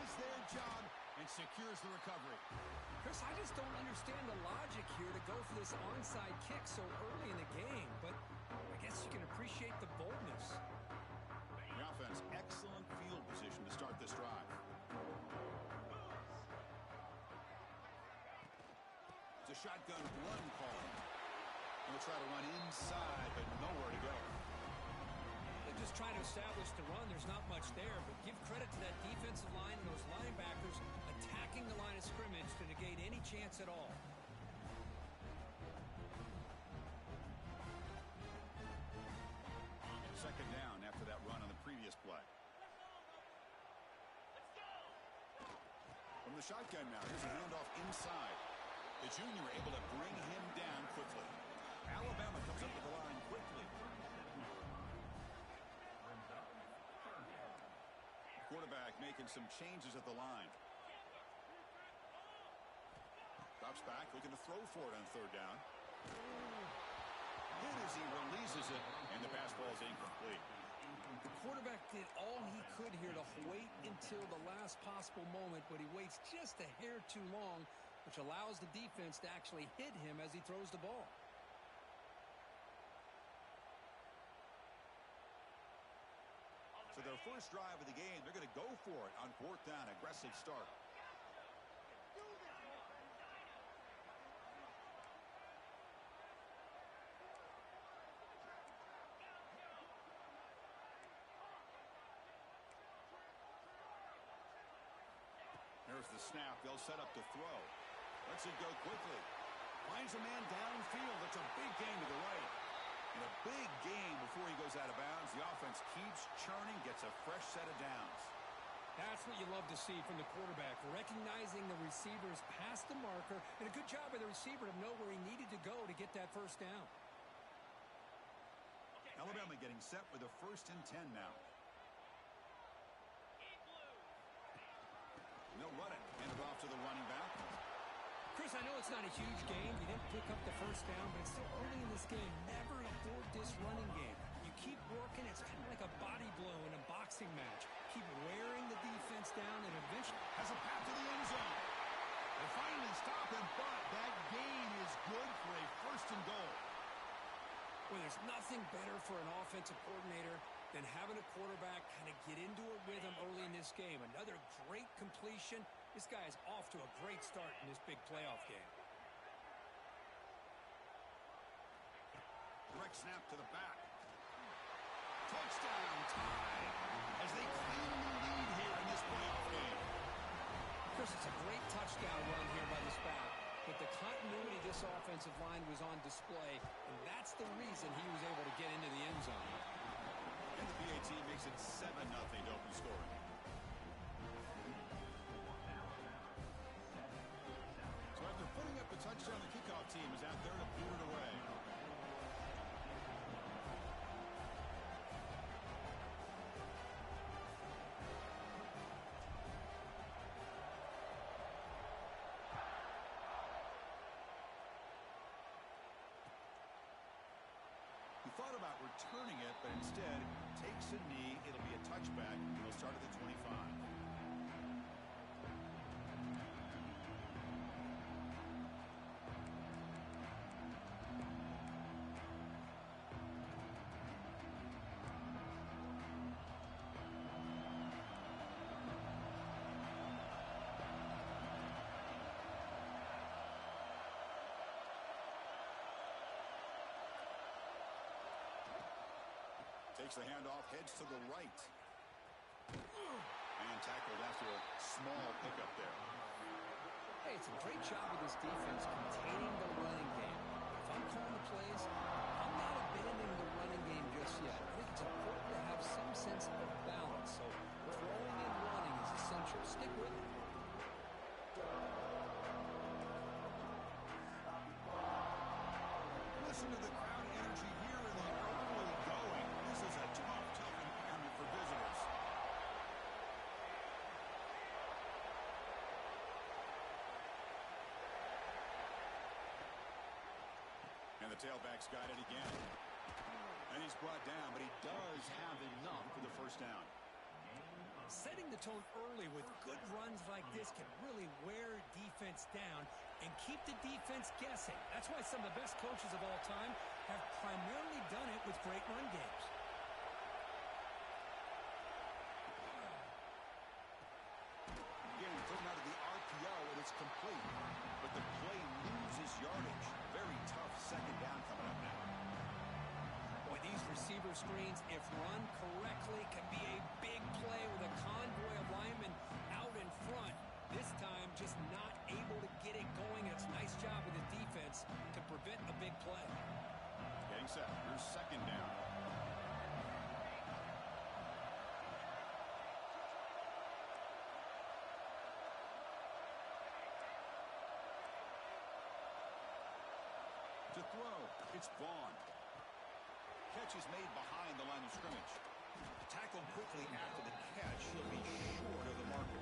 does their job and secures the recovery. Chris, I just don't understand the logic here to go for this onside kick so early in the game, but I guess you can appreciate the boldness. The offense, excellent field position to start this drive. It's a shotgun run call. He'll try to run inside, but nowhere to go. They're just trying to establish the run. There's not much there, but give credit to that defensive line and those linebackers attacking the line of scrimmage to negate any chance at all. Second down after that run on the previous play. From the shotgun now, here's a handoff inside. The junior able to bring him down quickly. Alabama comes up to the line quickly. Quarterback making some changes at the line. Drops back, looking to throw for it on third down. Hit as he releases it, and the pass ball is incomplete. The quarterback did all he could here to wait until the last possible moment, but he waits just a hair too long, which allows the defense to actually hit him as he throws the ball. So their first drive of the game, they're going to go for it on fourth down. Aggressive start. There's the snap. They'll set up to throw. Lets it go quickly. Finds a man downfield. It's a big gain to the right. And a big gain before he goes out of bounds. The offense keeps churning, gets a fresh set of downs. That's what you love to see from the quarterback, recognizing the receiver's past the marker, and a good job by the receiver to know where he needed to go to get that first down. Alabama getting set with a 1st and 10 now. They'll run it. Hand it off to the running back. Chris, I know it's not a huge game. You didn't pick up the first down, but it's still early in this game. Never abort this running game. You keep working. It's kind of like a body blow in a boxing match. Keep wearing the defense down, and eventually has a path to the end zone. They finally stop him, but that gain is good for a 1st and goal. Well, there's nothing better for an offensive coordinator than having a quarterback kind of get into a rhythm early in this game. Another great completion. This guy is off to a great start in this big playoff game. Direct snap to the back. Touchdown tie as they claim the lead here in this playoff game. Chris, it's a great touchdown run here by this back. But the continuity of this offensive line was on display, and that's the reason he was able to get into the end zone. And the PAT makes it 7-0 to open scoring. So after putting up the touchdown, the kickoff team is out there to boot it away. He thought about returning it, but instead takes a knee. It'll be a touchback. He'll start at the 25. Takes the handoff, heads to the right. And tackled after a small pickup there. Hey, it's a great job of this defense containing the running game. If I'm calling the plays, I'm not abandoning the running game just yet. I think it's important to have some sense of balance. So throwing and running is essential. Stick with it. Listen to the crowd energy here in the early going. This is a tough environment for visitors. And the tailback's got it again. And he's brought down, but he does have enough for the first down. Setting the tone early with good runs like this can really wear defense down and keep the defense guessing. That's why some of the best coaches of all time have primarily done it with great run games. Again, thrown out of the RPO, and it's complete. But the play loses yardage. Very tough second down coming up now. Boy, these receiver screens, if run correctly, can be a big play with a convoy of linemen out in front. This time, just not able to get it going. It's a nice job with the defense to prevent a big play. Getting set. Here's second down. To throw, it's Vaughn. Catch is made behind the line of scrimmage. Tackled quickly after the catch. He'll be short of the marker.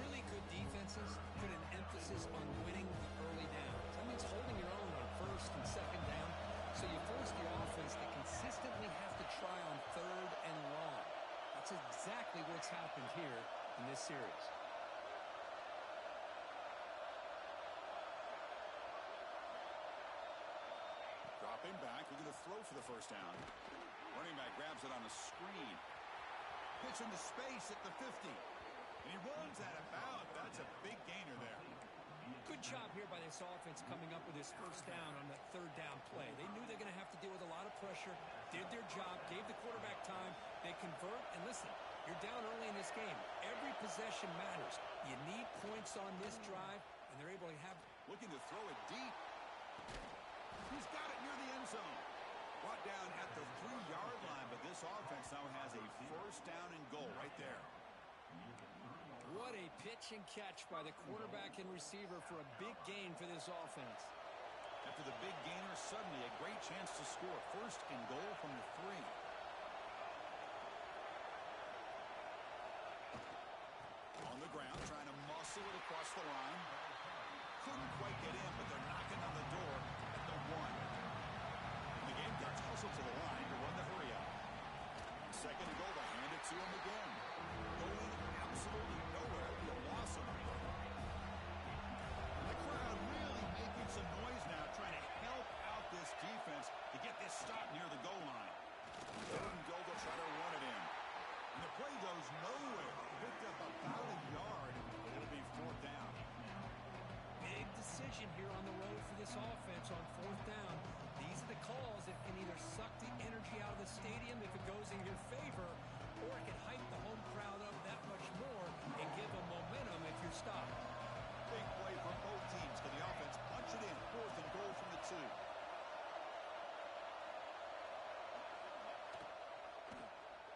Really good defenses put an emphasis on winning the early downs. That means holding your own on first and second down, so you force the offense to consistently have to try on third and long. That's exactly what's happened here in this series. Dropping back, looking to throw for the first down. Running back grabs it on the screen. Pitch into space at the 50. And he runs out of bounds. That's a big gainer there. Good job here by this offense coming up with his first down on that third down play. They knew they're going to have to deal with a lot of pressure, did their job, gave the quarterback time. They convert, and listen, you're down early in this game. Every possession matters. You need points on this drive, and they're able to have... Looking to throw it deep. He's got it near the end zone. Brought down at the 3-yard line, but this offense now has a first down and goal right there. What a pitch and catch by the quarterback and receiver for a big gain for this offense. After the big gainer, suddenly a great chance to score. First and goal from the 3. On the ground, trying to muscle it across the line. Couldn't quite get in, but they're knocking on the door at the 1. And the Gamecocks hustle to the line to run the hurry up. Second and goal, they hand it to him again. Going absolutely nowhere. It'll be a loss of him. The crowd really making some noise now, trying to help out this defense to get this stop near the goal line. Third and goal, they'll try to run it in. And the play goes nowhere. Picked up about a yard. It'll be fourth down. Big decision here on the road for this offense on fourth down. These are the calls that can either suck the energy out of the stadium if it goes in your favor, or it can hype the home crowd up that much more and give them momentum if you're stopped. Big play from both teams. Can the offense punch it in? Fourth and goal from the 2.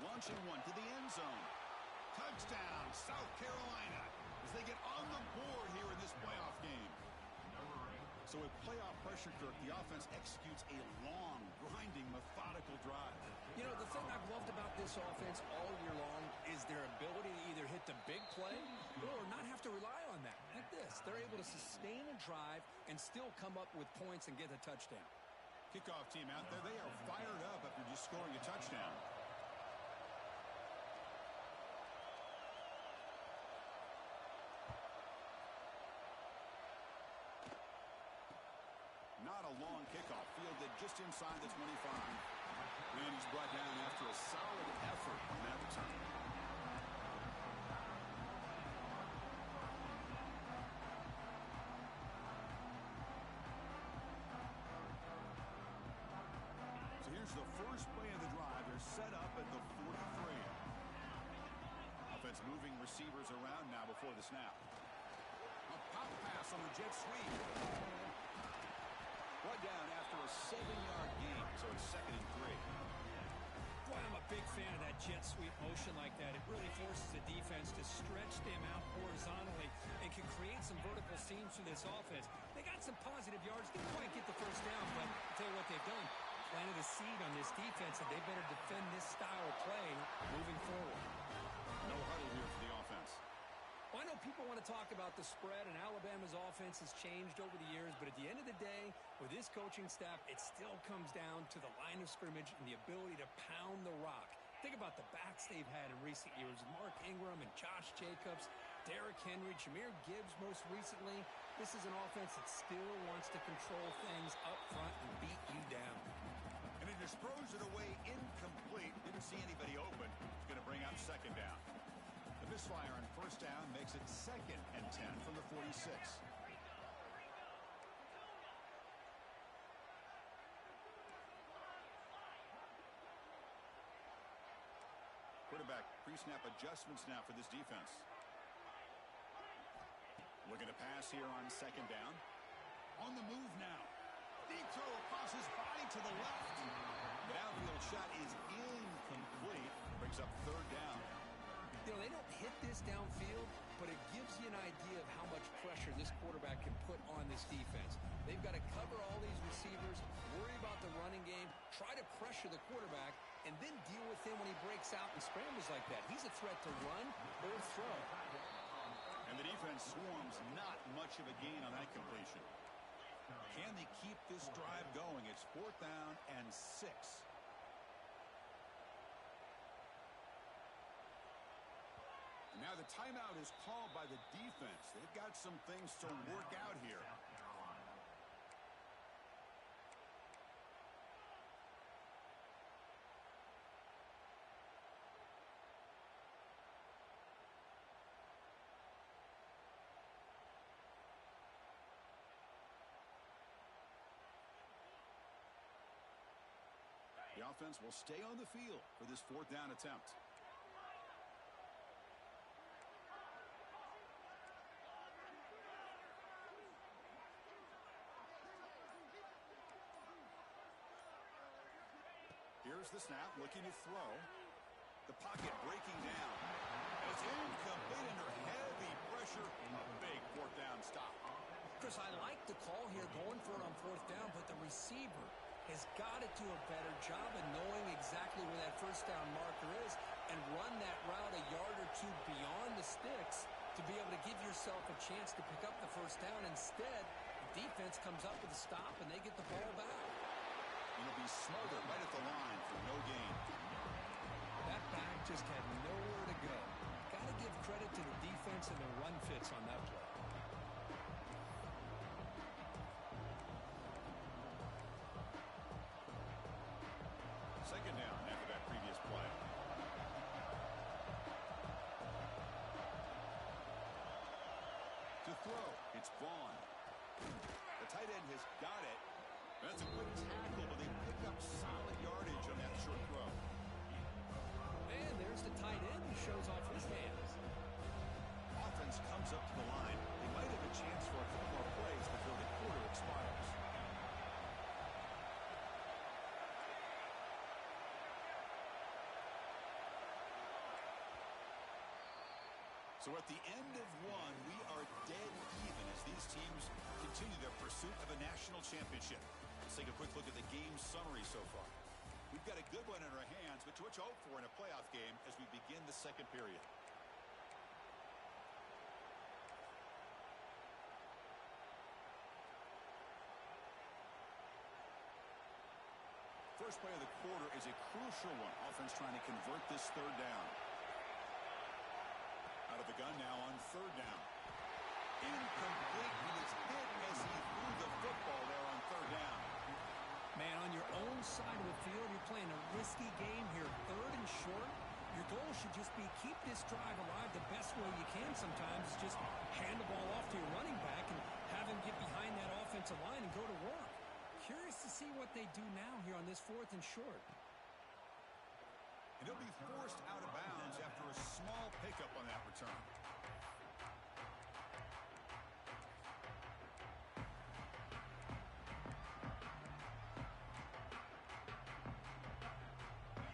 Launching one to the end zone. Touchdown, South Carolina, as they get on the board here in this playoff game. So with playoff pressure, Kirk, the offense executes a long, grinding, methodical drive. You know, the thing I've loved about this offense all year long is their ability to either hit the big play or not have to rely on that. Like this, they're able to sustain a drive and still come up with points and get a touchdown. Kickoff team out there, they are fired up after just scoring a touchdown. Not a long kickoff, fielded just inside the 25. And he's brought down after a solid effort on that return. So here's the first play of the drive. They're set up at the 43. Offense moving receivers around now before the snap. A pop pass on the jet sweep. Brought down after a 7-yard gain, so it's second and 3. Boy, I'm a big fan of that jet sweep motion like that. It really forces the defense to stretch them out horizontally and can create some vertical seams for this offense. They got some positive yards. Didn't quite get the first down, but I'll tell you what they've done. Planted a seed on this defense, and they better defend this style of play moving forward. No huddle here for the offense. Well, I know people want to talk about the spread, and Alabama's offense has changed over the years, but at the end of the day, with this coaching staff, it still comes down to the line of scrimmage and the ability to pound the rock. Think about the backs they've had in recent years. Mark Ingram and Josh Jacobs, Derrick Henry, Jahmyr Gibbs most recently. This is an offense that still wants to control things up front and beat you down. And he just throws it away incomplete. Didn't see anybody open. It's going to bring up second down. The misfire on first down makes it 2nd and 10 from the 46. Quarterback pre-snap adjustments now for this defense. Looking to pass here on second down. On the move now. Deep throw across his body to the left. The downfield shot is incomplete. Brings up third down. You know, they don't hit this downfield, but it gives you an idea of how much pressure this quarterback can put on this defense. They've got to cover all these receivers, worry about the running game, try to pressure the quarterback, and then deal with him when he breaks out and scrambles like that. He's a threat to run or throw. And the defense swarms not much of a gain on that completion. Can they keep this drive going? It's 4th down and 6. Now the timeout is called by the defense. They've got some things to work out here. The offense will stay on the field for this 4th down attempt. Here's the snap, looking to throw. The pocket breaking down. And it's incomplete under heavy pressure. A big 4th down stop. Chris, I like the call here going for it on 4th down, but the receiver has got to do a better job of knowing exactly where that first down marker is and run that route a yard or two beyond the sticks to be able to give yourself a chance to pick up the first down. Instead, the defense comes up with a stop and they get the ball back. It'll be smothered right at the line for no gain. That back just had nowhere to go. Got to give credit to the defense and the run fits on that play. Second down after that previous play. To throw, it's Vaughn. The tight end has got it. That's a good tackle, but they pick up solid yardage on that short throw. And there's the tight end who shows off his hands. Offense comes up to the line. They might have a chance for a couple more plays before the quarter expires. So at the end of one, we are dead even as these teams continue their pursuit of a national championship. Let's take a quick look at the game summary so far. We've got a good one in our hands, but to what you hope for in a playoff game as we begin the second period. First play of the quarter is a crucial one. Offense trying to convert this third down. Out of the gun now on third down. Incomplete. He was hit as he threw the football there on third down. Man, on your own side of the field, you're playing a risky game here. 3rd and short. Your goal should just be keep this drive alive the best way you can sometimes. Is just hand the ball off to your running back and have him get behind that offensive line and go to work. Curious to see what they do now here on this 4th and short. And he'll be forced out of bounds after a small pickup on that return.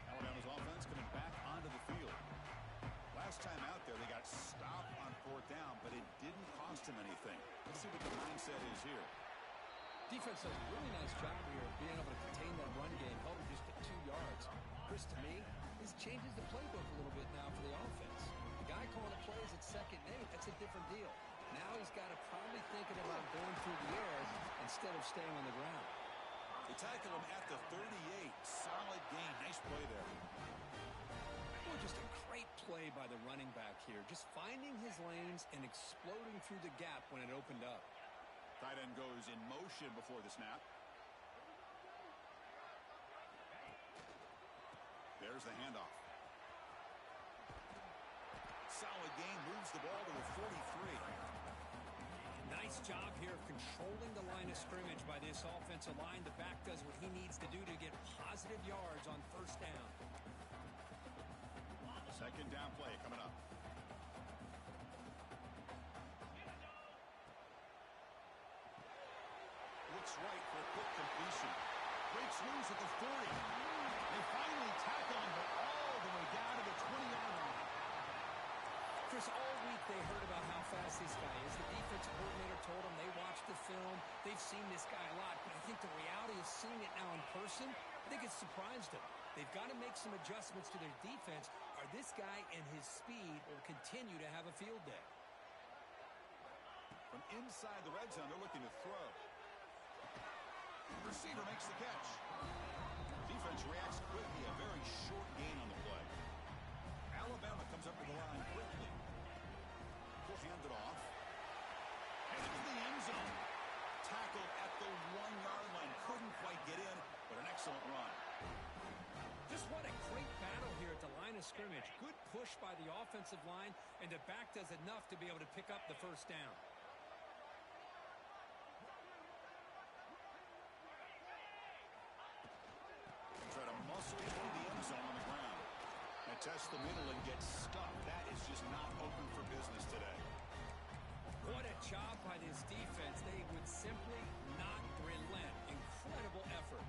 Alabama's offense coming back onto the field. Last time out there, they got stopped on 4th down, but it didn't cost him anything. Let's see what the mindset is here. Defense does a really nice job here of being able to contain that run game, held him just at 2 yards. Chris, to me, this changes the playbook a little bit now for the offense. The guy calling the plays at 2nd and 8, that's a different deal. Now he's got to probably thinking about going through the air instead of staying on the ground. They tackle him at the 38. Solid gain. Nice play there. by the running back here, just finding his lanes and exploding through the gap when it opened up. Tight end goes in motion before the snap. There's the handoff. Solid game, moves the ball to the 43. Nice job here of controlling the line of scrimmage by this offensive line. The back does what he needs to do to get positive yards on first down. Second down play coming up. Looks right for a quick completion. Breaks loose at the 40. They finally tackle him, but all the way down to the 20-yard line. Chris, all week they heard about how fast this guy is. The defensive coordinator told them they watched the film. They've seen this guy a lot, but I think the reality of seeing it now in person, I think it's surprised them. They've got to make some adjustments to their defense, or this guy and his speed will continue to have a field day. From inside the red zone, they're looking to throw. Receiver makes the catch. Defense reacts quickly. A very short gain on the play. Alabama comes up to the line quickly. He'll hand it off. And into the end zone. Tackled at the 1-yard line. Couldn't quite get in, but an excellent run. Just what a great battle here at the line of scrimmage. Good push by the offensive line, and the back does enough to be able to pick up the first down. Try to muscle through the end zone on the ground. And test the middle and get stuck. That is just not open for business today. What a job by this defense. They would simply not relent. Incredible effort.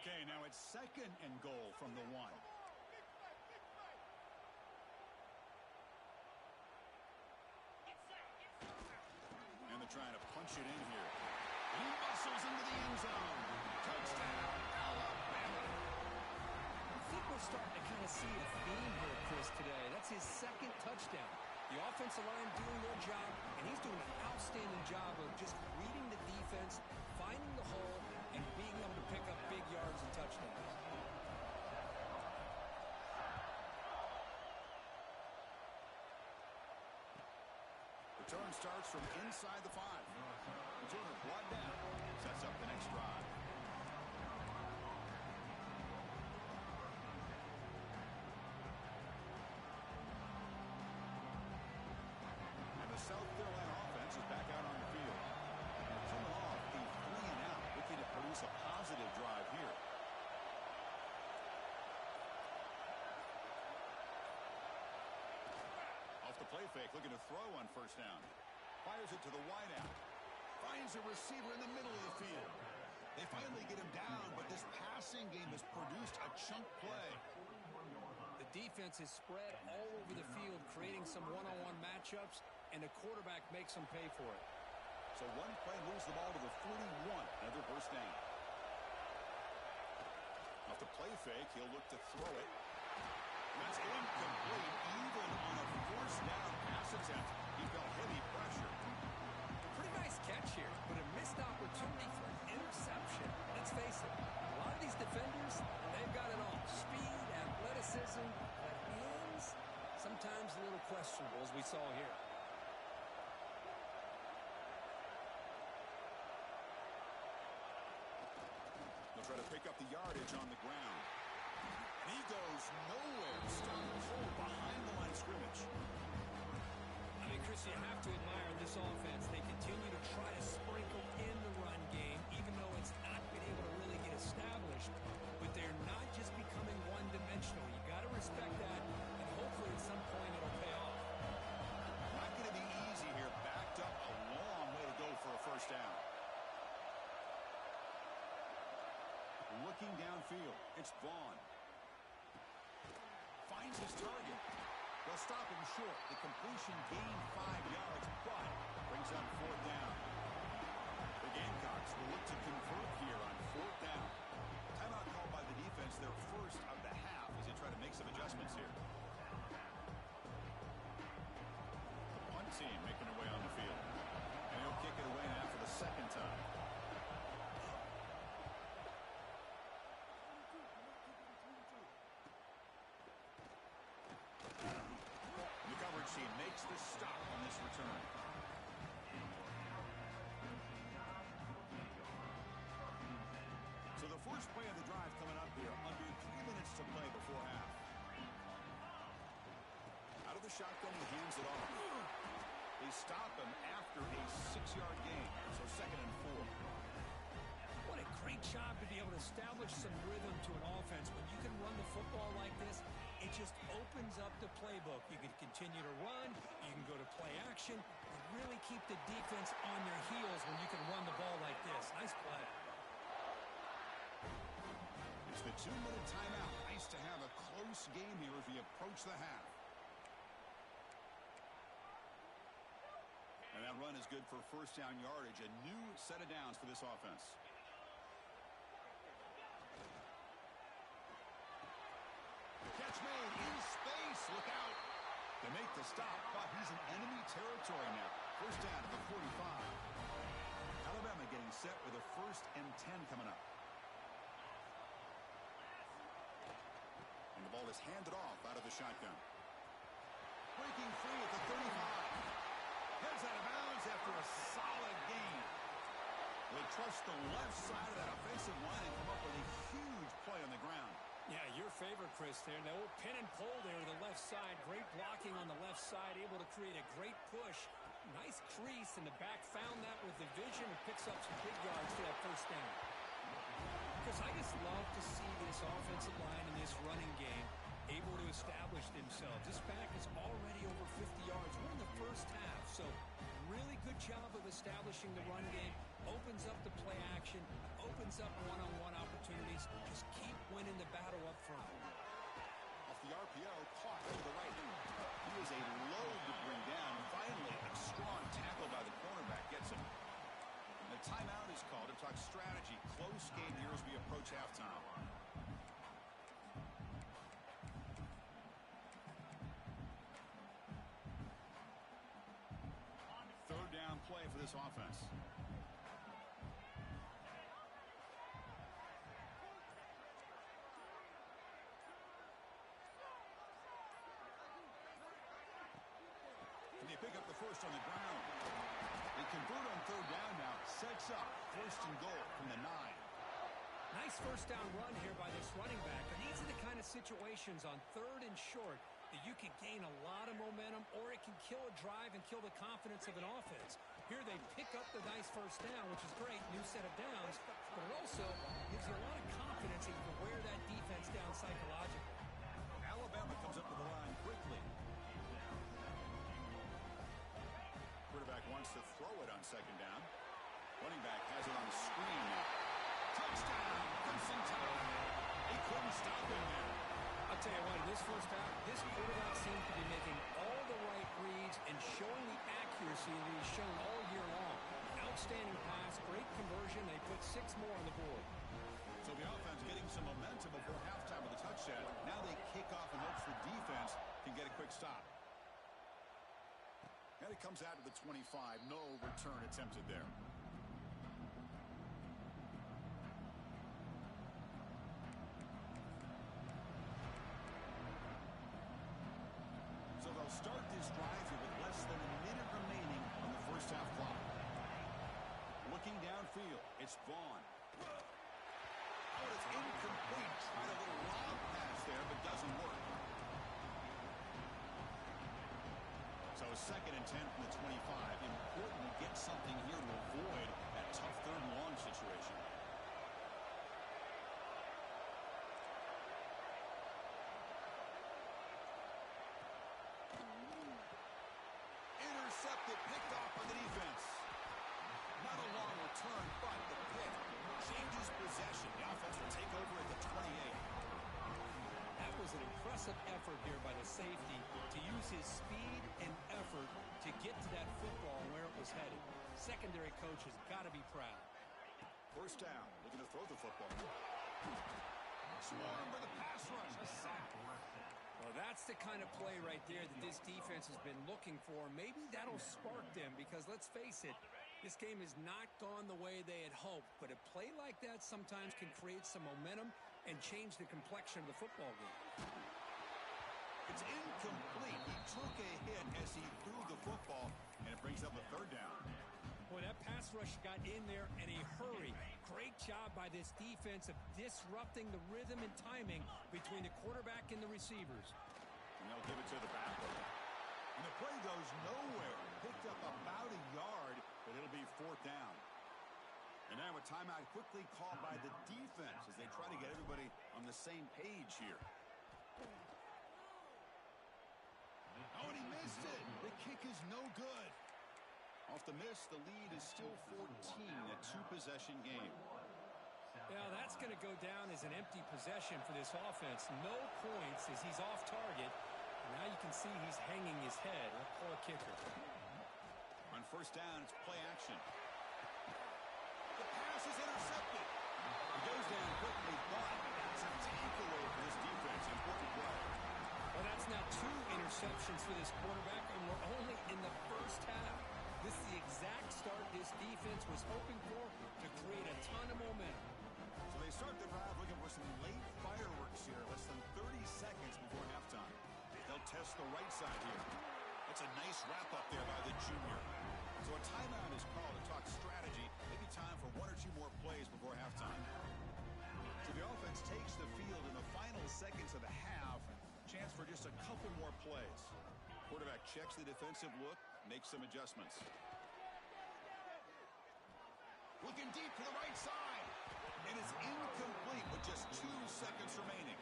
Okay, now it's second and goal from the 1. And they're trying to punch it in here. He muscles into the end zone. Touchdown, Alabama. I think we're starting to kind of see a theme here, Chris, today. That's his second touchdown. The offensive line doing their job, and he's doing an outstanding job of just reading the defense, finding the hole, and being able to pick up big yards and touchdowns. Return starts from inside the 5. Returner brought down. Sets up the next drive. And the South Carolina offense is back out on the field. Coming off a 3-and-out, looking to produce a positive drive here. Off the play fake, looking to throw on first down. Fires it to the wideout. Finds a receiver in the middle of the field. They finally get him down, but this passing game has produced a chunk play. The defense is spread all over the field, creating some one-on-one matchups, and the quarterback makes them pay for it. So one play moves the ball to the 41. Another first down. Off the play fake, he'll look to throw it. That's incomplete. Even on a forced down pass attempt, he felt heavy pressure. Pretty nice catch here, but a missed opportunity for an interception. Let's face it, a lot of these defenders, they've got it all. Speed, athleticism, but hands, sometimes a little questionable, as we saw here. They'll try to pick up the yardage on the ground. And he goes nowhere. Stone cold behind the line of scrimmage. I mean, Chris, you have to admire this offense. They continue to try to sprinkle in the run game, even though it's not been able to really get established. But they're not just becoming one-dimensional. You got to respect that, and hopefully at some point it'll pay off. Not going to be easy here. Backed up a long way to go for a first down. Looking downfield, it's Vaughn. Finds his target. They'll stop him short. The completion gained 5 yards, but brings up fourth down. The Gamecocks will look to convert here on fourth down. Timeout called by the defense, their first of the half, as they try to make some adjustments here. The punt team making their way on the field. second time. The coverage team makes the stop on this return. So the first play of the drive coming up here. Under 3 minutes to play before half. Out of the shotgun, he hands it off. They stop him after a 6-yard gain. So 2nd and 4. What a great job to be able to establish some rhythm to an offense. When you can run the football like this, it just opens up the playbook. You can continue to run. You can go to play action. And really keep the defense on their heels when you can run the ball like this. Nice play. It's the 2-minute timeout. Nice to have a close game here as we approach the half. And that run is good for first down yardage. A new set of downs for this offense. The catch made in space. Look out. They make the stop, but he's in enemy territory now. First down at the 45. Alabama getting set with a 1st and 10 coming up. And the ball is handed off out of the shotgun. Breaking free at the 35. Heads out of bounds after a solid gain. They trust the left side of that offensive line and come up with a huge play on the ground. Yeah, your favorite, Chris, there. The old pin and pull there to the left side. Great blocking on the left side. Able to create a great push. Nice crease in the back. Found that with the vision and picks up some big yards for that first down. Chris, I just love to see this offensive line in this running game able to establish themselves. This back is already over 50 yards. We're in the first half, so really good job of establishing the run game. Opens up the play action, opens up one-on-one opportunities. Just keep winning the battle up front. Off the RPO, caught to the right. He is a load to bring down. Finally, a strong tackle by the cornerback gets him. And the timeout is called to talk strategy. Close game here as we approach halftime. Play for this offense. Can they pick up the first on the ground? They convert on 3rd down now. Sets up 1st and goal from the 9. Nice first down run here by this running back. And these are the kind of situations on 3rd and short that you can gain a lot of momentum, or it can kill a drive and kill the confidence of an offense. Here they pick up the nice first down, which is great, new set of downs, but it also gives you a lot of confidence that you can wear that defense down psychologically. Alabama comes up to the line quickly. Quarterback wants to throw it on 2nd down. Running back has it on the screen now. Touchdown, Crimson Tide. He couldn't stop him there. I'll tell you what, in this first half, this quarterback seems to be making all the right reads and showing the accuracy that he's shown all year long. Outstanding pass, great conversion. They put 6 more on the board. So the offense getting some momentum before halftime with a touchdown. Now they kick off in hopes the defense can get a quick stop. And it comes out to the 25. No return attempted there. Start this drive here with less than a minute remaining on the first half clock. Looking downfield, it's Vaughn. Oh, it's incomplete. Tried a little lob pass there, but doesn't work. So 2nd and 10 from the 25. Important to get something here to avoid that tough 3rd and long situation. Intercepted, picked off by the defense. Not a long return, but the pick changes possession. The offense will take over at the 28. That was an impressive effort here by the safety to use his speed and effort to get to that football and where it was headed. Secondary coach has got to be proud. First down, looking to throw the football. Swarm with a pass rush, a sack. Well, that's the kind of play right there that this defense has been looking for. Maybe that'll spark them because, let's face it, This game has not gone the way they had hoped, but a play like that sometimes can create some momentum and change the complexion of the football game. It's incomplete. He took a hit as he threw the football, and it brings up a third down. Boy, that pass rush got in there in a hurry. Great job by this defense of disrupting the rhythm and timing between the quarterback and the receivers. And they'll give it to the backer. And the play goes nowhere. Picked up about a yard, but it'll be fourth down. And now a timeout quickly called by the defense as they try to get everybody on the same page here. Oh, and he missed it. The kick is no good. Off the miss, the lead is still 14, a two-possession game. Yeah, that's going to go down as an empty possession for this offense. No points as he's off target. And now you can see he's hanging his head. A poor kicker. On first down, it's play action. The pass is intercepted. He goes down quickly, but it's a takeaway for this defense. Important play. Well, that's now 2 interceptions for this quarterback, and we're only in the first half. This is the exact start this defense was hoping for to create a ton of momentum. So they start the drive looking for some late fireworks here, less than 30 seconds before halftime. They'll test the right side here. That's a nice wrap-up there by the junior. So a timeout is called to talk strategy. Maybe time for 1 or 2 more plays before halftime. So the offense takes the field in the final seconds of the half. Chance for just a couple more plays. Quarterback checks the defensive look, makes some adjustments. Looking deep to the right side. And it's incomplete with just 2 seconds remaining.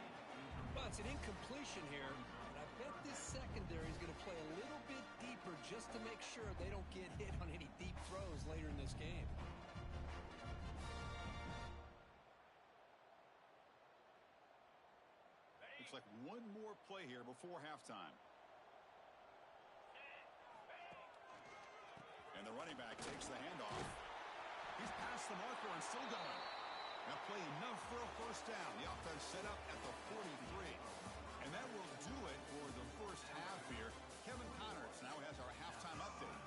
Well, it's an incompletion here. But I bet this secondary is going to play a little bit deeper just to make sure they don't get hit on any deep throws later in this game. Looks like 1 more play here before halftime. And the running back takes the handoff. He's past the marker and still going. That play enough for a first down. The offense set up at the 43. And that will do it for the first half here. Kevin Connors now has our halftime update.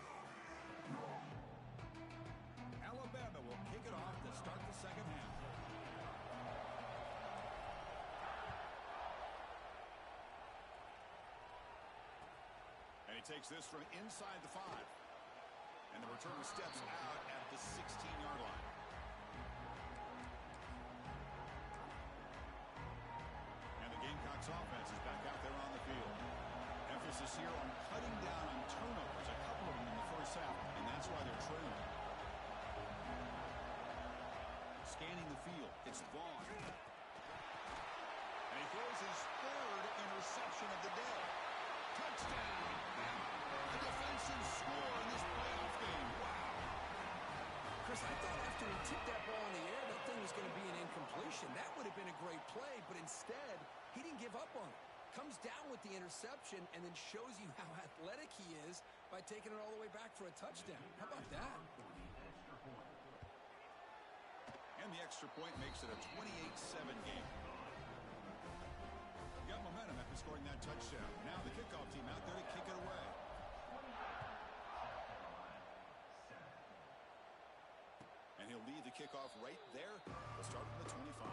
Alabama will kick it off to start the second half. And he takes this from inside the 5. And the return steps out at the 16-yard line. And the Gamecocks offense is back out there on the field. Emphasis here on cutting down on turnovers, a couple of them in the first half, and that's why they're trailing. Scanning the field, it's Vaughn. And he throws his 3rd interception of the day. Touchdown! A defensive score in this playoff game. Wow. Chris, I thought after he tipped that ball in the air, that thing was going to be an incompletion. That would have been a great play, but instead, he didn't give up on it. Comes down with the interception and then shows you how athletic he is by taking it all the way back for a touchdown. How about that? And the extra point makes it a 28-7 game. Got momentum after scoring that touchdown. Now the kickoff team out there to kick it away. And he'll lead the kickoff right there. We'll start from the 25.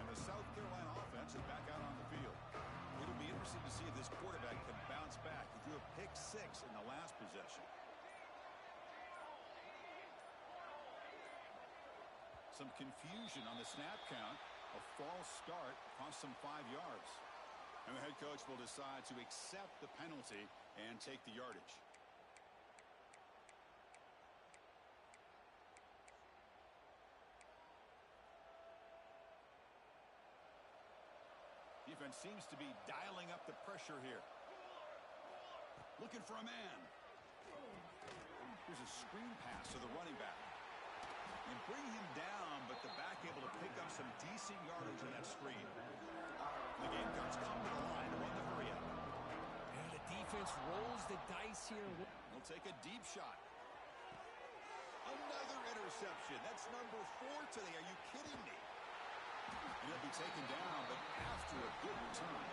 And the South Carolina offense is back out on the field. It'll be interesting to see if this quarterback can bounce back. He threw a pick 6 in the last possession. Some confusion on the snap count. A false start cost them 5 yards. And the head coach will decide to accept the penalty and take the yardage. Defense seems to be dialing up the pressure here. Looking for a man. Here's a screen pass to the running back. And bring him down, but the back able to pick up some decent yardage on that screen. The Gamecocks come to the line to run the hurry up. And the defense rolls the dice here. He'll take a deep shot. Another interception. interception. That's number 4 today. Are you kidding me? And he'll be taken down, but after a good return.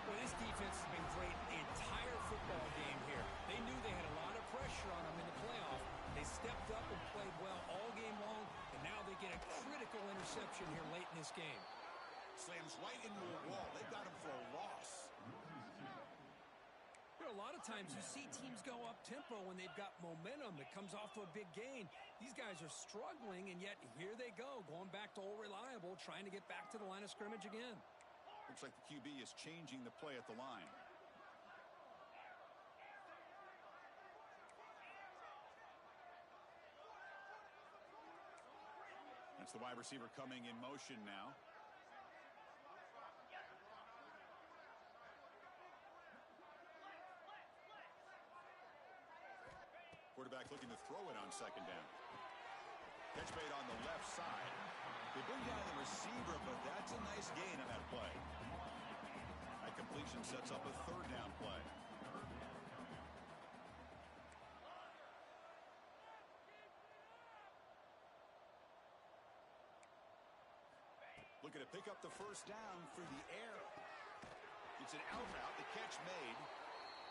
Well, this defense has been great the entire football game here. They knew they had a lot of pressure on them in the playoff. They stepped up and played well all game long, and now they get a critical interception here late in this game. Slams right into a wall. They got him for a loss. A lot of times you see teams go up-tempo when they've got momentum that comes off of a big gain. These guys are struggling, and yet here they go, going back to old reliable, trying to get back to the line of scrimmage again. Looks like the QB is changing the play at the line. That's the wide receiver coming in motion now. Quarterback looking to throw it on second down. Catch made on the left side. They bring down the receiver, but that's a nice gain on that play. That completion sets up a third down play. Looking to pick up the first down through the air. It's an out route, the catch made.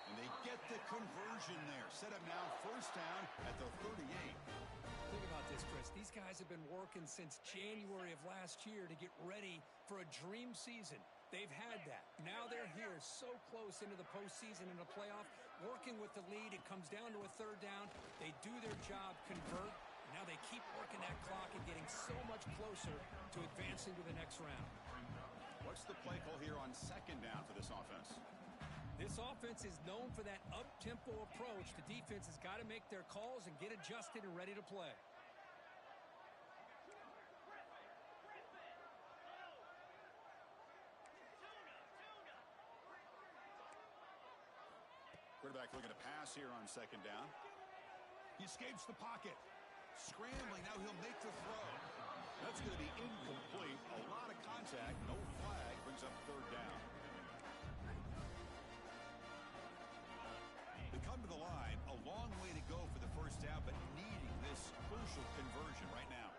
And they get the conversion there. Set up now first down at the 38. Think about this, Chris. These guys have been working since January of last year to get ready for a dream season. They've had that. Now they're here so close into the postseason and the playoff, working with the lead. It comes down to a third down. They do their job, convert. And now they keep working that clock and getting so much closer to advancing to the next round. What's the play call here on second down for this offense? This offense is known for that up-tempo approach. The defense has got to make their calls and get adjusted and ready to play. Quarterback looking to pass here on second down. He escapes the pocket. Scrambling, now he'll make the throw. That's going to be incomplete. A lot of contact, no flag, brings up third down. They come to the line, a long way to go for the first down, but needing this crucial conversion right now.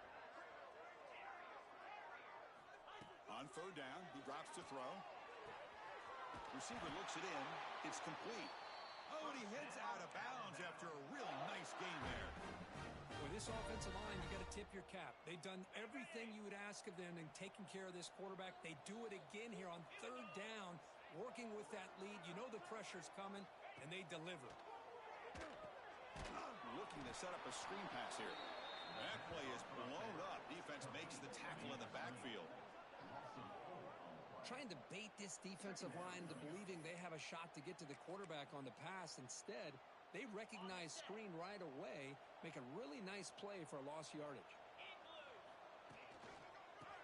On third down, he drops to throw. Receiver looks it in. It's complete. Oh, and he heads out of bounds after a real nice game there. With this offensive line, you got to tip your cap. They've done everything you would ask of them in taking care of this quarterback. They do it again here on third down, working with that lead. You know the pressure's coming, and they deliver. Looking to set up a screen pass here. That play is blown up. Defense makes the tackle in the backfield. Trying to bait this defensive line to believing they have a shot to get to the quarterback on the pass. Instead, they recognize screen right away, make a really nice play for a lost yardage.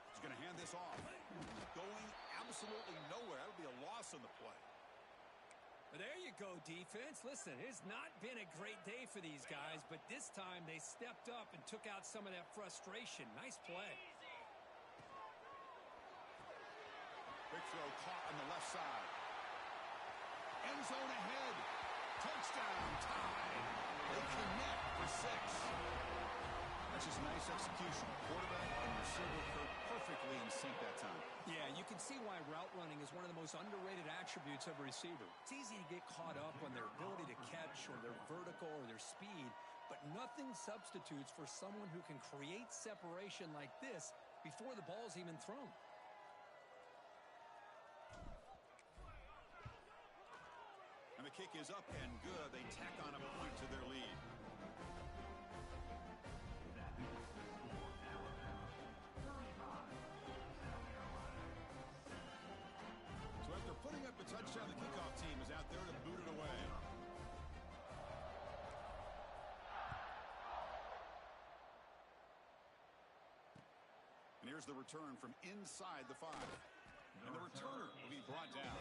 He's going to hand this off. Going absolutely nowhere. That'll be a loss on the play. But there you go, defense. Listen, it's not been a great day for these guys, but this time they stepped up and took out some of that frustration. Nice play. Big throw caught on the left side. End zone ahead. Touchdown, tie. They connect for 6. That's just nice execution. Quarterback and receiver perfectly in sync that time. Yeah, you can see why route running is one of the most underrated attributes of a receiver. It's easy to get caught up on their ability to catch or their vertical or their speed, but nothing substitutes for someone who can create separation like this before the ball's even thrown. And the kick is up and good. They tack on a point to their lead. So after putting up a touchdown, the kickoff team is out there to boot it away. And here's the return from inside the 5. And the returner will be brought down.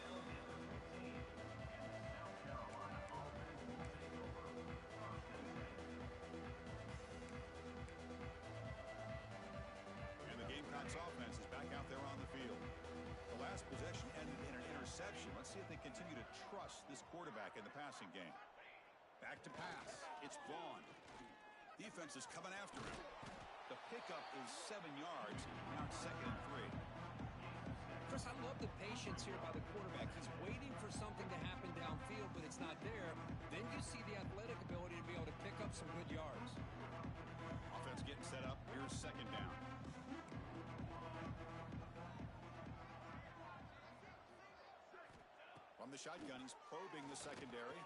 And the Gamecocks offense is back out there on the field. The last possession ended in an interception. Let's see if they continue to trust this quarterback in the passing game. Back to pass. It's Vaughn. Defense is coming after him. The pickup is 7 yards. Now it's 2nd and 3. Chris, I love the patience here by the quarterback. He's waiting for something to happen downfield, but it's not there. Then you see the athletic ability to be able to pick up some good yards. Offense getting set up. Here's 2nd down. From the shotgun, he's probing the secondary.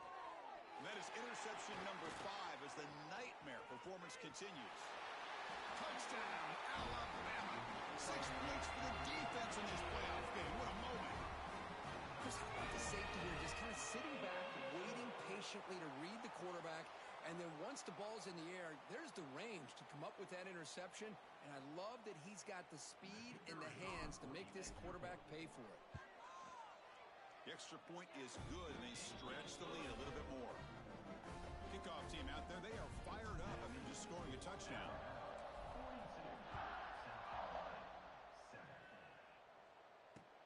And that is interception number 5 as the nightmare performance continues. Touchdown, Alabama. 6 points for the defense in this playoff game. What a moment. Chris, how about the safety here? Just kind of sitting back, waiting patiently to read the quarterback. And then once the ball's in the air, there's the range to come up with that interception. And I love that he's got the speed in the hands to make this quarterback pay for it. The extra point is good, and they stretch the lead a little bit more. Kickoff team out there, they are fired up after just scoring a touchdown.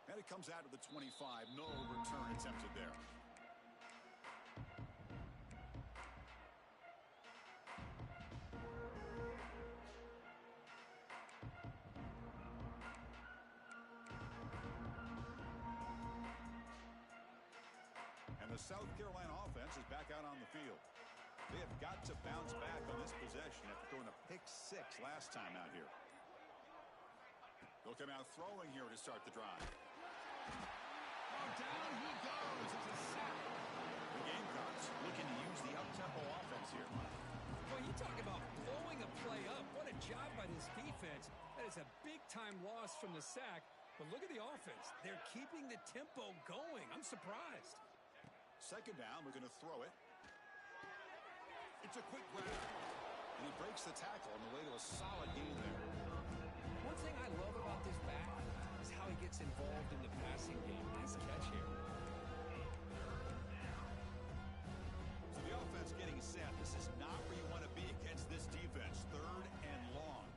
And it comes out of the 25. No return attempted there. The South Carolina offense is back out on the field. They have got to bounce back on this possession after throwing a pick 6 last time out here. They'll come out throwing here to start the drive. Oh, down he goes. It's a sack. The Gamecocks looking to use the up-tempo offense here. Well, you talk about blowing a play up. What a job by this defense. That is a big-time loss from the sack. But look at the offense. They're keeping the tempo going. I'm surprised. 2nd down, we're going to throw it. It's a quick grab. And he breaks the tackle on the way to a solid gain there. One thing I love about this back is how he gets involved in the passing game. Nice catch here. So the offense getting set. This is not where you want to be against this defense. 3rd and long.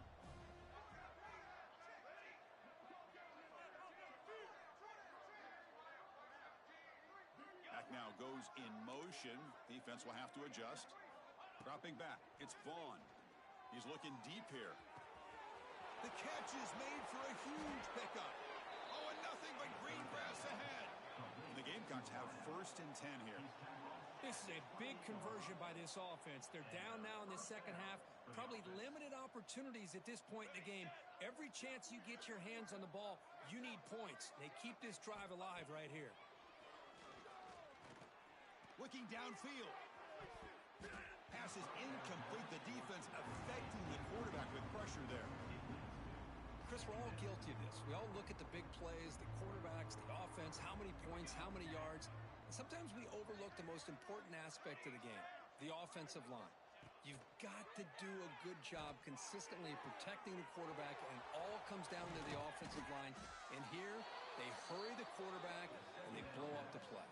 Now goes in motion. Defense will have to adjust. Dropping back. It's Vaughn. He's looking deep here. The catch is made for a huge pickup. Oh, and nothing but green grass ahead. And the Gamecocks have 1st and 10 here. This is a big conversion by this offense. They're down now in the second half. Probably limited opportunities at this point in the game. Every chance you get your hands on the ball, you need points. They keep this drive alive right here. Looking downfield. Pass is incomplete. The defense affecting the quarterback with pressure there. Chris, we're all guilty of this. We all look at the big plays, the quarterbacks, the offense, how many points, how many yards. And sometimes we overlook the most important aspect of the game, the offensive line. You've got to do a good job consistently protecting the quarterback, and it all comes down to the offensive line. And here, they hurry the quarterback, and they blow up the play.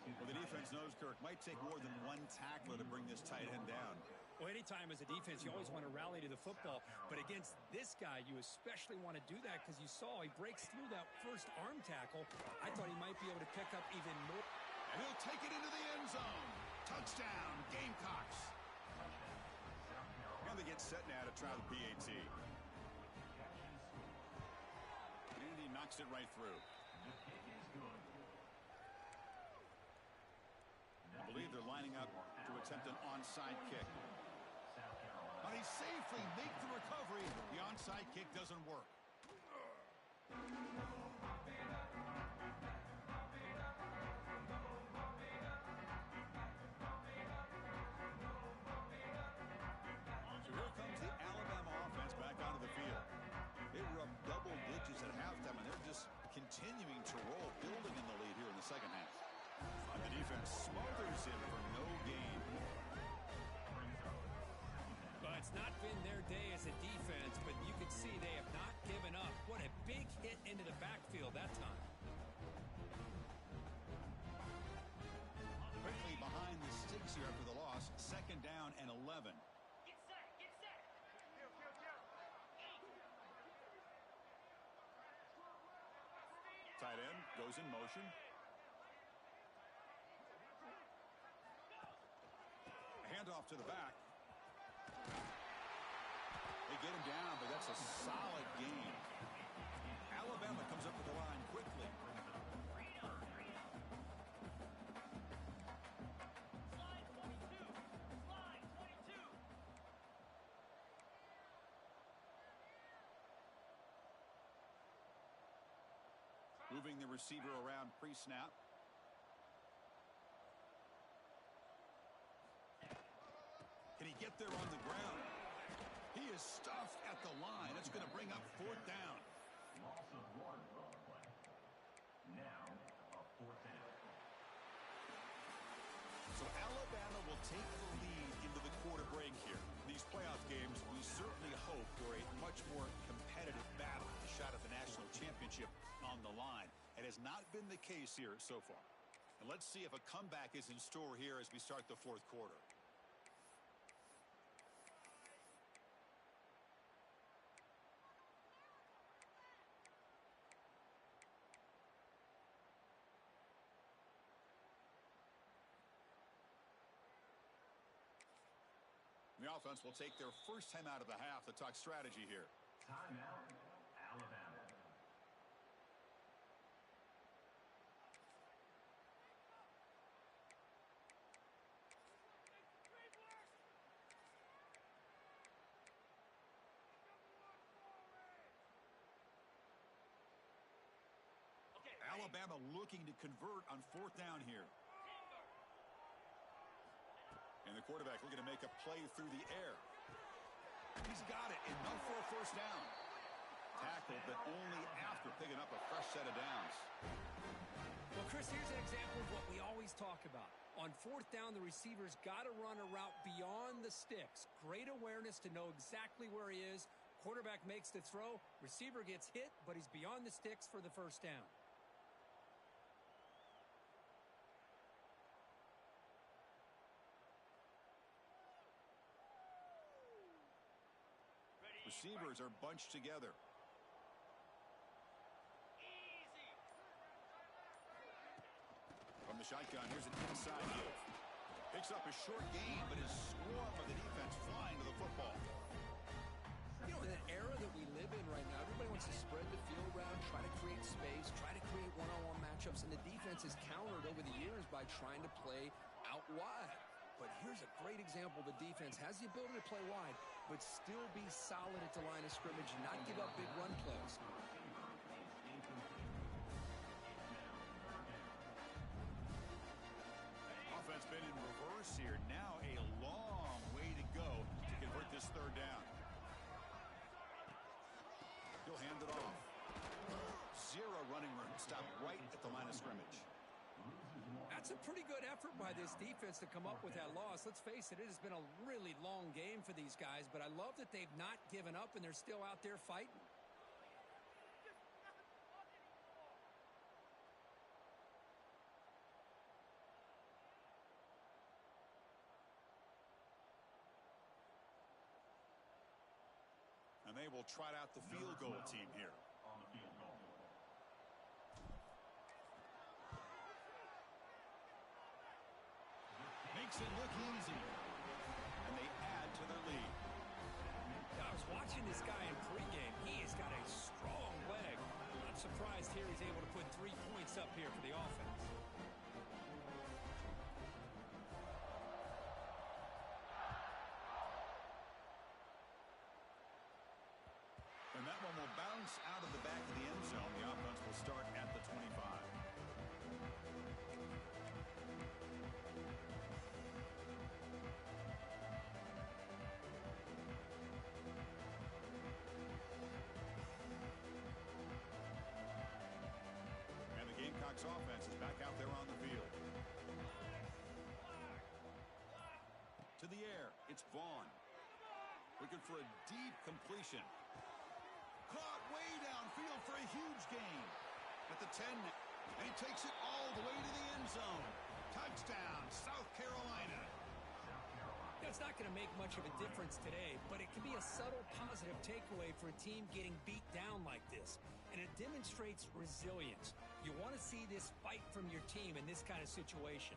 Well, the defense knows, Kirk, might take more than one tackler to bring this tight end down. Well, anytime as a defense, you always want to rally to the football. But against this guy, you especially want to do that because you saw he breaks through that first arm tackle. I thought he might be able to pick up even more. And he'll take it into the end zone. Touchdown, Gamecocks. And they get set now to try the PAT. And he knocks it right through. I believe they're lining up to attempt an onside kick. But they safely make the recovery. The onside kick doesn't work. So here comes the Alabama offense back onto the field. They were up double digits at halftime, and they're just continuing to roll, building in the lead here in the second half. And the defense smothers him for no gain. Well, it's not been their day as a defense, but you can see they have not given up. What a big hit into the backfield that time. Quickly behind the sticks here after the loss. 2nd down and 11. Get set, get set. Tight end goes in motion. Handoff to the back. going down, but that's a solid game. Alabama comes up with the line quickly. Slide 22. Slide 22. Moving the receiver around pre-snap. Can he get there on the ground? He is stuffed at the line. It's going to bring up 4th down. Loss of 1 on the play. Now, a 4th down. So Alabama will take the lead into the quarter break here. These playoff games, we certainly hope for a much more competitive battle. A shot at the national championship on the line. It has not been the case here so far. And let's see if a comeback is in store here as we start the 4th quarter. The offense will take their first time out of the half to talk strategy here. Timeout, Alabama. Okay. Alabama looking to convert on 4th down here. And the quarterback looking to make a play through the air. He's got it. Enough for a first down. Tackled, but only after picking up a fresh set of downs. Well, Chris, here's an example of what we always talk about. On 4th down, the receiver's got to run a route beyond the sticks. Great awareness to know exactly where he is. Quarterback makes the throw. Receiver gets hit, but he's beyond the sticks for the first down. Receivers are bunched together. Easy. From the shotgun, here's an inside give. Picks up a short gain, but his swarm of the defense flying to the football. You know, in an era that we live in right now, everybody wants to spread the field around, try to create space, try to create one-on-one matchups, and the defense is countered over the years by trying to play out wide. But here's a great example. The defense has the ability to play wide, but still be solid at the line of scrimmage and not give up big run plays. Offense been in reverse here. Now a long way to go to convert this 3rd down. He'll hand it off. 0 running room. Stop right at the line of scrimmage. That's a pretty good effort by this defense to come up with that loss. Let's face it, it has been a really long game for these guys, but I love that they've not given up and they're still out there fighting. And they will trot out the field goal team here. On the field goal. Makes it look easy. And they add to their lead. I was watching this guy in pregame. He has got a strong leg. I'm not surprised here he's able to put 3 points up here for the offense. And that one will bounce out of the back of the end zone. The offense will start at the 25. And the Gamecocks offense is back out there on the field. To the air, it's Vaughn. Looking for a deep completion. Caught way downfield for a huge gain. At the 10, and he takes it all the way to the end zone. Touchdown, South Carolina. It's not going to make much of a difference today, but it can be a subtle positive takeaway for a team getting beat down like this. And it demonstrates resilience. You want to see this fight from your team in this kind of situation.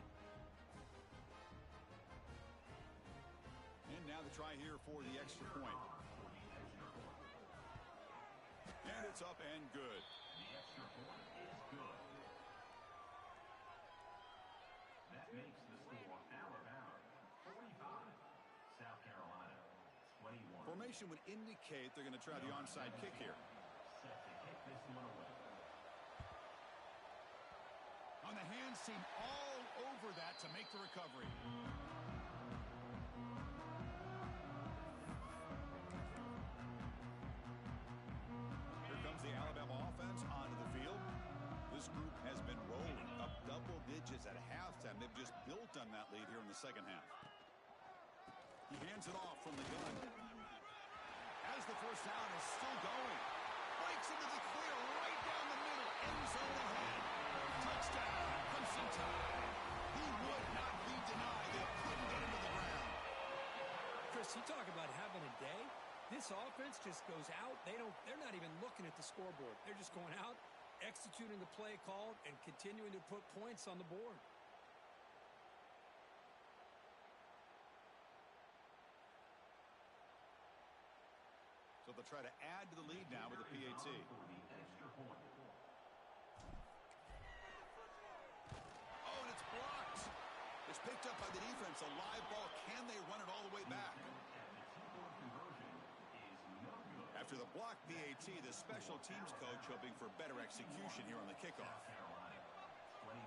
And now the try here for the extra point. And it's up and good. The extra point is good. That makes the score Alabama 45, South Carolina 21. Formation would indicate they're going to try the onside kick here. Set to kick this one away. On the hands team all over that to make the recovery. Here comes the Alabama offense onto the field. This group has been rolling up double digits at halftime. They've just built on that lead here in the second half. He hands it off from the gun. As the first down is still going. Breaks into the clear right down the middle. End zone ahead. Touchdown, Crimson Tide. He would not be denied. They couldn't get into the ground. Chris, you talk about having a day. This offense just goes out. They're not even looking at the scoreboard. They're just going out, executing the play called, and continuing to put points on the board. So they'll try to add to the lead now with a PAT. For the extra point. Oh, and it's blocked. It's picked up by the defense. A live ball. Can they run it all the way back? And the two-point conversion is no good. After the block PAT, the special teams coach hoping for better execution here on the kickoff. South Carolina 21.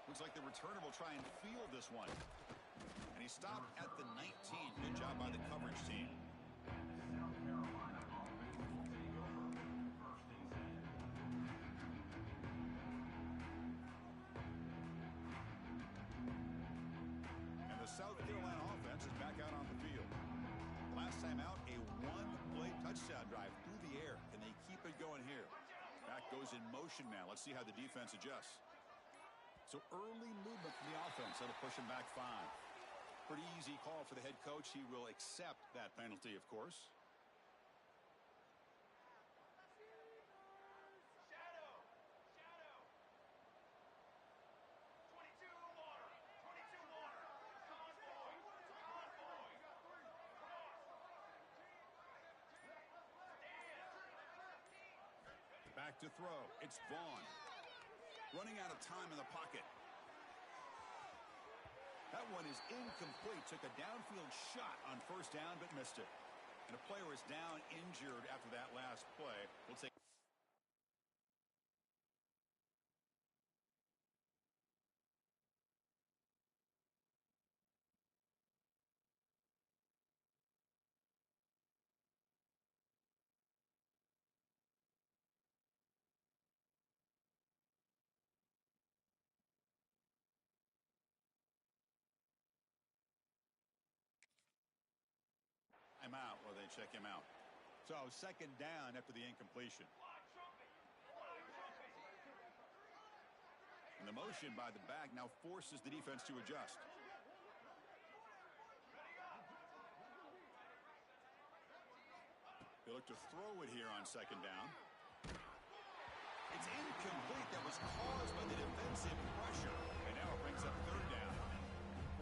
Looks like the returner will try and field this one. And he stopped at the 19. Good job by the coverage team. South Carolina offense will take over. First and 10. And the South Carolina offense is back out on the field. Last time out, a one-play touchdown drive through the air. Can they keep it going here? Back goes in motion now. Let's see how the defense adjusts. So early movement from the offense. That'll push him back 5. Pretty easy call for the head coach. He will accept that penalty, of course. Shadow. 22 water. 22 water. Convoy. Back to throw. It's Vaughn. Running out of time in the pocket. That one is incomplete. Took a downfield shot on first down, but missed it. And a player is down injured after that last play. We'll take. Him out while they check him out. So second down after the incompletion. And the motion by the back now forces the defense to adjust. They look to throw it here on second down. It's incomplete. That was caused by the defensive pressure. And now it brings up third down.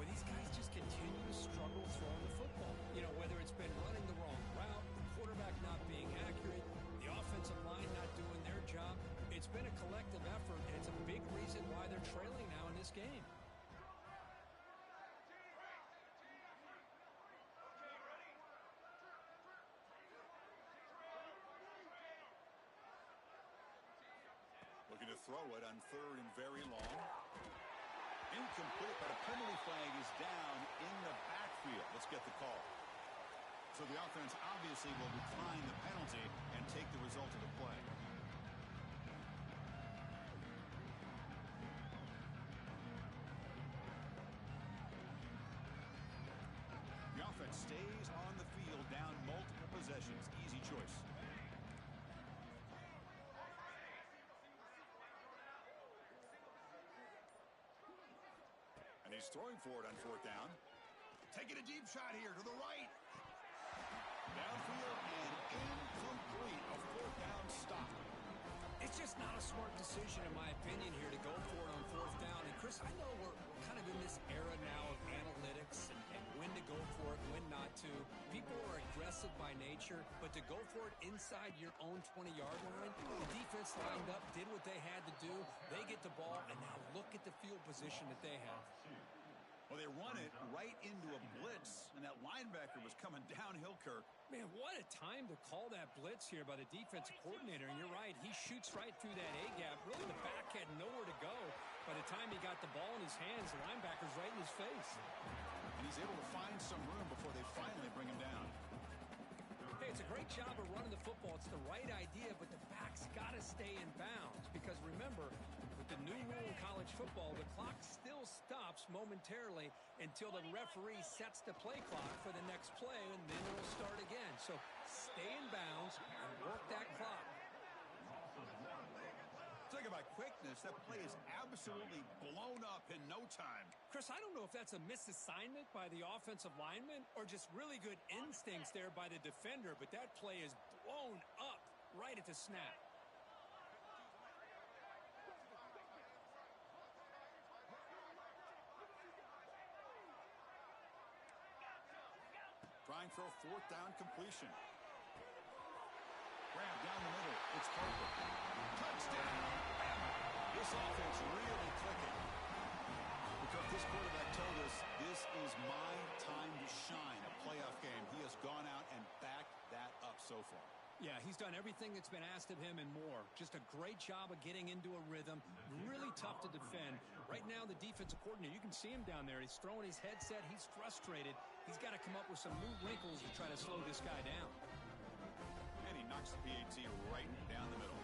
Well, these guys just continue to struggle throwing the football. You know, whether it's been running the wrong route, the quarterback not being accurate, the offensive line not doing their job. It's been a collective effort, and it's a big reason why they're trailing now in this game. Looking to throw it on third and very long. Incomplete, but a penalty flag is down in the backfield. Let's get the call. So the offense obviously will decline the penalty and take the result of the play. The offense stays on the field, down multiple possessions. Easy choice. And he's throwing for it on fourth down. Taking a deep shot here to the right. Downfield and incomplete. A fourth down stop. It's just not a smart decision. decision, in my opinion, here to go for it on fourth down. And, Chris, I know we're kind of in this era now of analytics and when to go for it, when not to. People are aggressive by nature, but to go for it inside your own 20-yard line, the defense lined up, did what they had to do. They get the ball, and now look at the field position that they have. Well, they run it right into a blitz, and that linebacker was coming downhill, Kirk. Man, what a time to call that blitz here by the defensive coordinator. And you're right, he shoots right through that A-gap. Really, the back had nowhere to go. By the time he got the ball in his hands, the linebacker's right in his face. And he's able to find some room before they finally bring him down. Hey, it's a great job of running the football. It's the right idea, but the back's got to stay in bounds. Because remember, with the new rule in college football, the clock still stops momentarily until the referee sets the play clock for the next play, and then it'll start again. So stay in bounds and work that clock. Talk about quickness. That play is absolutely blown up in no time. Chris, I don't know if that's a misassignment by the offensive lineman or just really good instincts there by the defender, but that play is blown up right at the snap. Trying for a fourth down completion. Grab down the middle. It's Parker. Touchdown! This offense really clicking. Because this quarterback told us this is my time to shine, a playoff game. He has gone out and backed that up so far. Yeah, he's done everything that's been asked of him and more. Just a great job of getting into a rhythm. Really tough to defend. Right now, the defensive coordinator, you can see him down there. He's throwing his headset. He's frustrated. He's got to come up with some new wrinkles to try to slow this guy down. And he knocks the PAT right down the middle.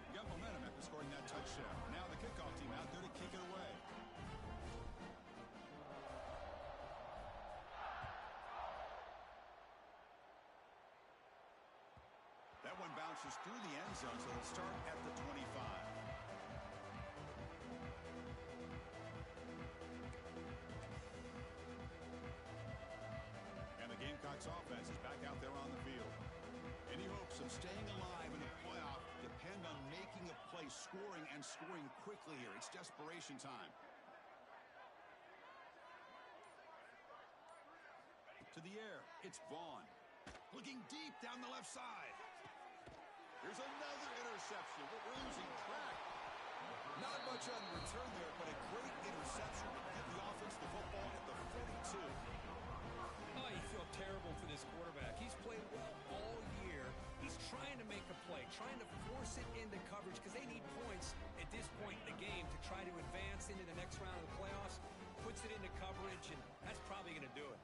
He got momentum after scoring that touchdown. Now the kickoff team out there to kick it away. That one bounces through the end zone, so it'll start at the 25. And the Gamecocks offense is back out there on the field. Any hopes of staying alive in the playoff depend on making a play, scoring, and scoring quickly here. It's desperation time. To the air, it's Vaughn. Looking deep down the left side. Here's another interception, but we're losing track. Not much on the return there, but a great interception to give the offense the football at the 42. Oh, you feel terrible for this quarterback. He's played well all year. He's trying to make a play, trying to force it into coverage because they need points at this point in the game to try to advance into the next round of the playoffs. Puts it into coverage, and that's probably going to do it.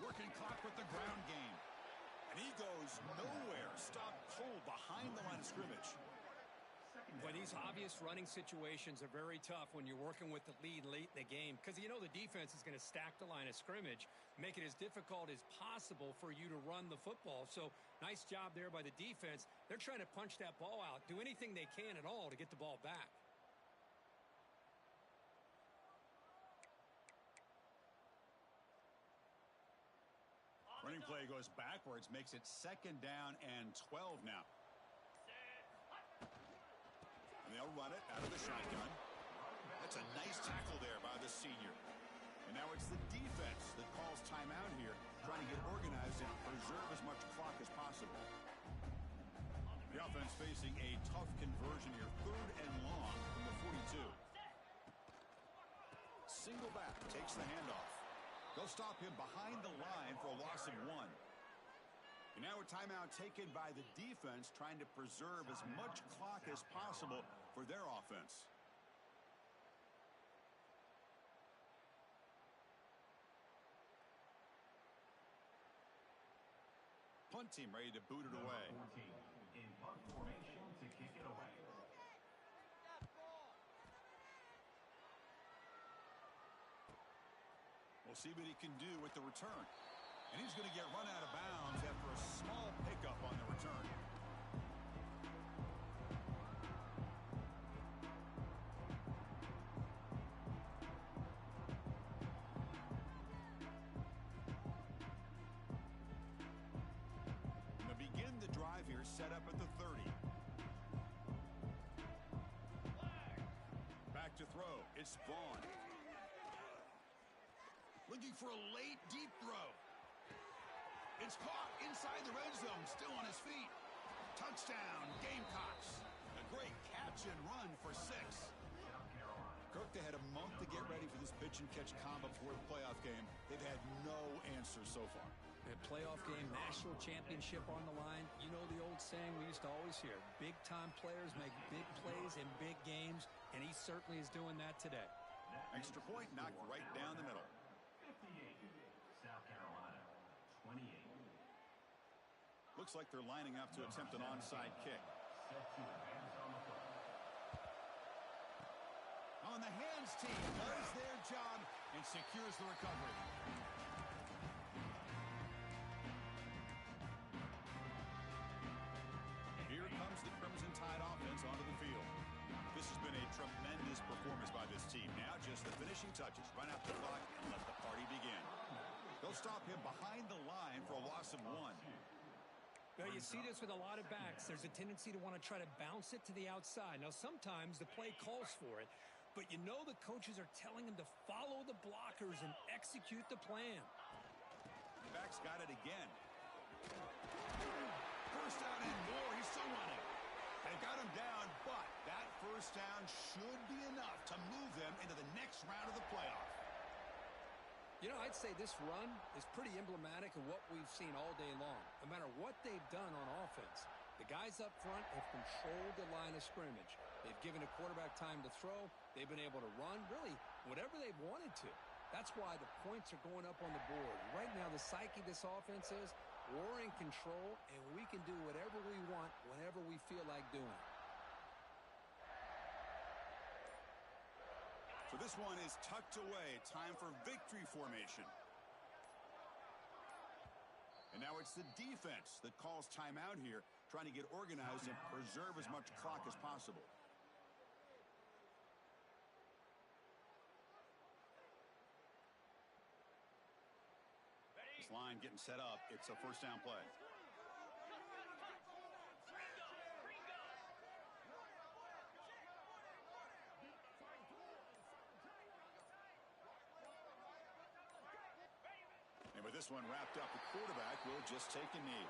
Working clock with the ground game. And he goes nowhere. Stopped cold behind the line of scrimmage. But these obvious running situations are very tough when you're working with the lead late in the game because you know the defense is going to stack the line of scrimmage, make it as difficult as possible for you to run the football. So nice job there by the defense. They're trying to punch that ball out, do anything they can at all to get the ball back. Running play goes backwards, makes it 2nd down and 12 now. And they'll run it out of the shotgun. That's a nice tackle there by the senior. And now it's the defense that calls timeout here, trying to get organized and preserve as much clock as possible. The offense facing a tough conversion here, 3rd and long from the 42. Single back, takes the handoff. They'll stop him behind the line for a loss of 1. And now a timeout taken by the defense, trying to preserve as much clock as possible for their offense. Punt team ready to boot it away. 14 in punt formation to kick it away. We'll see what he can do with the return. And he's going to get run out of bounds after a small pickup on the return. set up at the 30. Back to throw. It's Vaughn. Looking for a late, deep throw. It's caught inside the red zone, still on his feet. Touchdown, Gamecocks. A great catch and run for 6. Kirk, they had a month to get ready for this pitch-and-catch combo before the playoff game. They've had no answers so far. A playoff game, national championship on the line. You know the old saying we used to always hear, big-time players make big plays in big games, and he certainly is doing that today. Extra point knocked right down the middle. 58, South Carolina, 28. Looks like they're lining up to attempt an onside kick. Set to advance on the play. On the hands team does their job and secures the recovery. Here comes the Crimson Tide offense onto the field. This has been a tremendous performance by this team. Now just the finishing touches. Run out the clock and let the party begin. They'll stop him behind the line for a loss of 1. Well, you see this with a lot of backs. There's a tendency to want to try to bounce it to the outside. Now, sometimes the play calls for it, but you know the coaches are telling him to follow the blockers and execute the plan. Back's got it again. First down and more. He's still running. They've got him down, but that first down should be enough to move them into the next round of the playoff. You know, I'd say this run is pretty emblematic of what we've seen all day long. No matter what they've done on offense, the guys up front have controlled the line of scrimmage. They've given a quarterback time to throw. They've been able to run, really, whatever they've wanted to. That's why the points are going up on the board. Right now, the psyche of this offense is we're in control, and we can do whatever we want whenever we feel like doing it. So this one is tucked away. Time for victory formation. And now it's the defense that calls timeout here, trying to get organized and preserve as much clock as possible. This line getting set up. It's a first down play. And with this one wrapped up, the quarterback will just take a knee.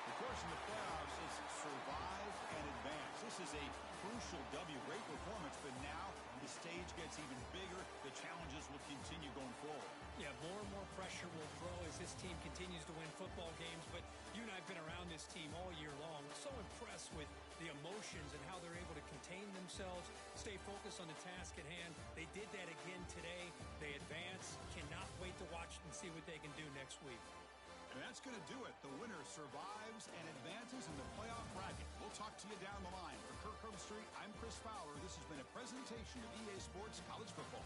The course in the playoffs is survive and advance. This is a crucial W. Great performance, but now the stage gets even bigger. The challenges will continue going forward. Yeah, more and more pressure will grow as this team continues to win football games, but you and I have been around this team all year long. So impressed with the emotions and how they're able to contain themselves, stay focused on the task at hand. They did that again today. They advance. Cannot wait to watch and see what they can do next week. And that's going to do it. The winner survives and advances in the playoff bracket. We'll talk to you down the line. For Kirk Herbstreit, I'm Chris Fowler. This has been a presentation of EA Sports College Football.